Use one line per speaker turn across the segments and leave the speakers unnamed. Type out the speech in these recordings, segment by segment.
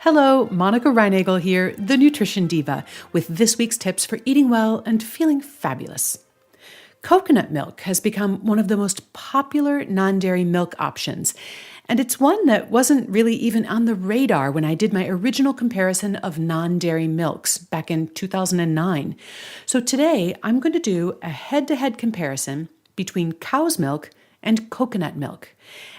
Hello, Monica Reinagel here, the Nutrition Diva, with this week's tips for eating well and feeling fabulous. Coconut milk has become one of the most popular non-dairy milk options, and it's one that wasn't really even on the radar when I did my original comparison of non-dairy milks back in 2009. So today, I'm going to do a head-to-head comparison between cow's milk and coconut milk.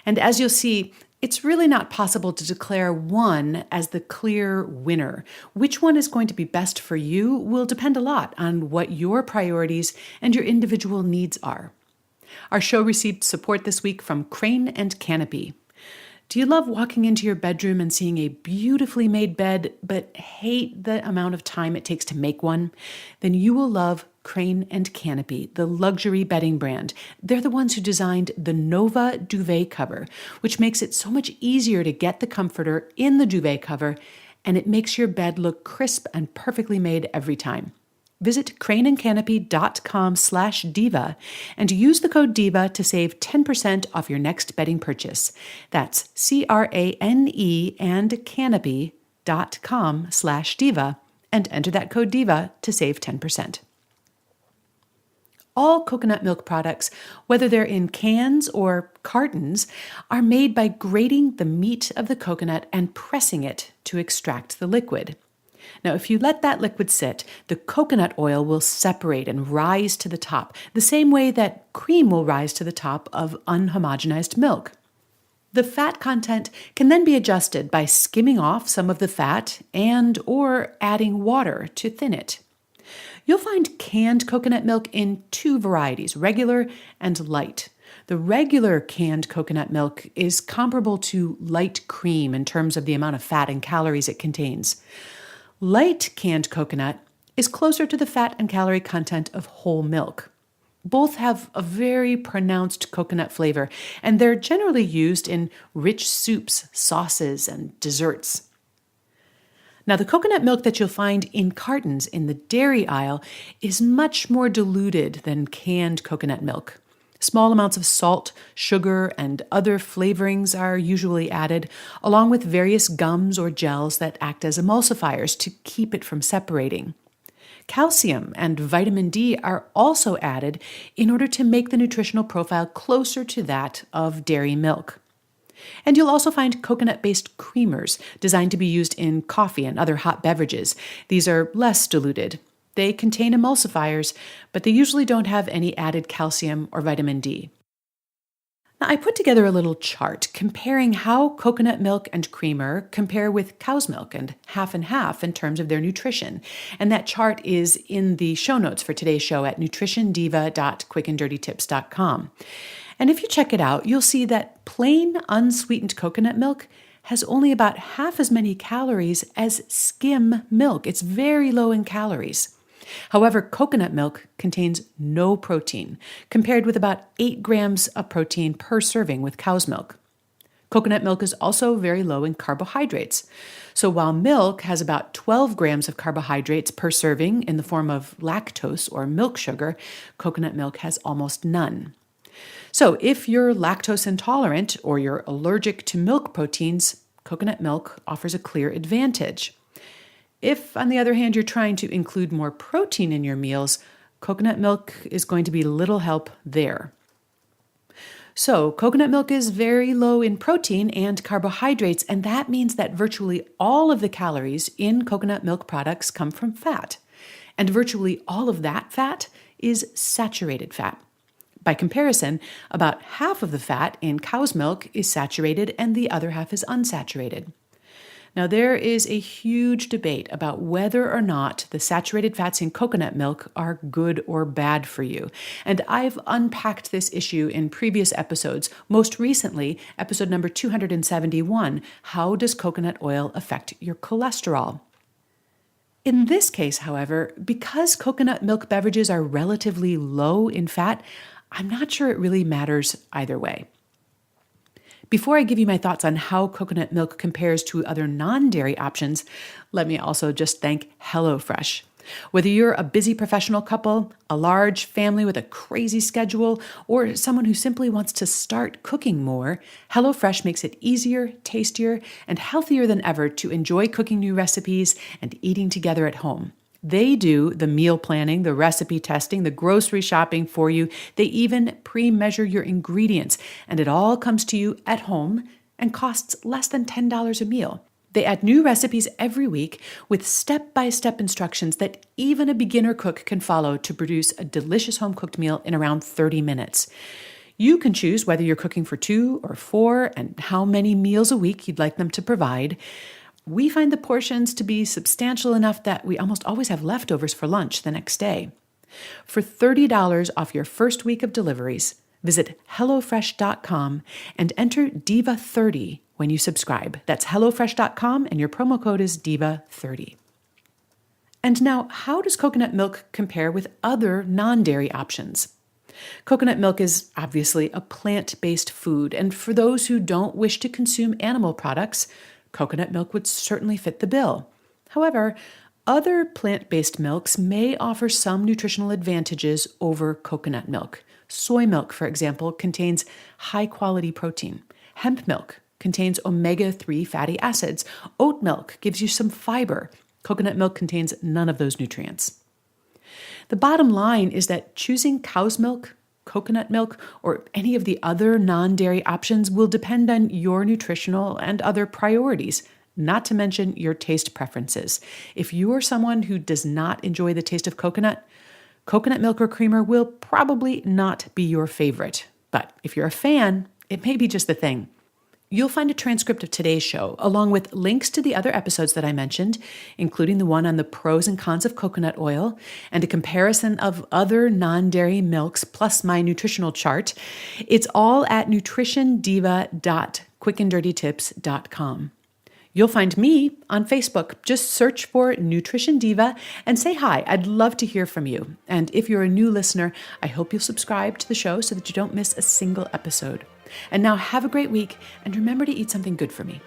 And as you'll see, it's really not possible to declare one as the clear winner. Which one is going to be best for you will depend a lot on what your priorities and your individual needs are. Our show received support this week from Crane and Canopy. Do you love walking into your bedroom and seeing a beautifully made bed, but hate the amount of time it takes to make one? Then you will love Crane and Canopy, the luxury bedding brand. They're the ones who designed the Nova duvet cover, which makes it so much easier to get the comforter in the duvet cover, and it makes your bed look crisp and perfectly made every time. Visit craneandcanopy.com/diva and use the code DIVA to save 10% off your next bedding purchase. That's CRANE and canopy.com/diva and enter that code DIVA to save 10%. All coconut milk products, whether they're in cans or cartons, are made by grating the meat of the coconut and pressing it to extract the liquid. Now, if you let that liquid sit, the coconut oil will separate and rise to the top, the same way that cream will rise to the top of unhomogenized milk. The fat content can then be adjusted by skimming off some of the fat or adding water to thin it. You'll find canned coconut milk in two varieties, regular and light. The regular canned coconut milk is comparable to light cream in terms of the amount of fat and calories it contains. Light canned coconut is closer to the fat and calorie content of whole milk. Both have a very pronounced coconut flavor, and they're generally used in rich soups, sauces, and desserts. Now, the coconut milk that you'll find in cartons in the dairy aisle is much more diluted than canned coconut milk. Small amounts of salt, sugar, and other flavorings are usually added, along with various gums or gels that act as emulsifiers to keep it from separating. Calcium and vitamin D are also added in order to make the nutritional profile closer to that of dairy milk. And you'll also find coconut-based creamers designed to be used in coffee and other hot beverages. These are less diluted. They contain emulsifiers, but they usually don't have any added calcium or vitamin D. Now, I put together a little chart comparing how coconut milk and creamer compare with cow's milk and half in terms of their nutrition. And that chart is in the show notes for today's show at nutritiondiva.quickanddirtytips.com. And if you check it out, you'll see that plain unsweetened coconut milk has only about half as many calories as skim milk. It's very low in calories. However, coconut milk contains no protein, compared with about 8 grams of protein per serving with cow's milk. Coconut milk is also very low in carbohydrates. So while milk has about 12 grams of carbohydrates per serving in the form of lactose or milk sugar, coconut milk has almost none. So if you're lactose intolerant or you're allergic to milk proteins, coconut milk offers a clear advantage. If, on the other hand, you're trying to include more protein in your meals, coconut milk is going to be little help there. So coconut milk is very low in protein and carbohydrates, and that means that virtually all of the calories in coconut milk products come from fat. And virtually all of that fat is saturated fat. By comparison, about half of the fat in cow's milk is saturated and the other half is unsaturated. Now, there is a huge debate about whether or not the saturated fats in coconut milk are good or bad for you. And I've unpacked this issue in previous episodes, most recently, episode number 271, How Does Coconut Oil Affect Your Cholesterol? In this case, however, because coconut milk beverages are relatively low in fat, I'm not sure it really matters either way. Before I give you my thoughts on how coconut milk compares to other non-dairy options, let me also just thank HelloFresh. Whether you're a busy professional couple, a large family with a crazy schedule, or someone who simply wants to start cooking more, HelloFresh makes it easier, tastier, and healthier than ever to enjoy cooking new recipes and eating together at home. They do the meal planning, the recipe testing, the grocery shopping for you. They even pre-measure your ingredients, and it all comes to you at home and costs less than $10 a meal. They add new recipes every week with step-by-step instructions that even a beginner cook can follow to produce a delicious home-cooked meal in around 30 minutes. You can choose whether you're cooking for 2 or 4 and how many meals a week you'd like them to provide. We find the portions to be substantial enough that we almost always have leftovers for lunch the next day. For $30 off your first week of deliveries, visit HelloFresh.com and enter DIVA30 when you subscribe. That's HelloFresh.com and your promo code is DIVA30. And now, how does coconut milk compare with other non-dairy options? Coconut milk is obviously a plant-based food, and for those who don't wish to consume animal products, coconut milk would certainly fit the bill. However, other plant-based milks may offer some nutritional advantages over coconut milk. Soy milk, for example, contains high-quality protein. Hemp milk contains omega-3 fatty acids. Oat milk gives you some fiber. Coconut milk contains none of those nutrients. The bottom line is that choosing cow's milk, coconut milk, or any of the other non-dairy options will depend on your nutritional and other priorities, not to mention your taste preferences. If you are someone who does not enjoy the taste of coconut milk or creamer will probably not be your favorite. But if you're a fan, it may be just the thing. You'll find a transcript of today's show, along with links to the other episodes that I mentioned, including the one on the pros and cons of coconut oil, and a comparison of other non-dairy milks, plus my nutritional chart. It's all at nutritiondiva.quickanddirtytips.com. You'll find me on Facebook. Just search for Nutrition Diva and say hi. I'd love to hear from you. And if you're a new listener, I hope you'll subscribe to the show so that you don't miss a single episode. And now have a great week, and remember to eat something good for me.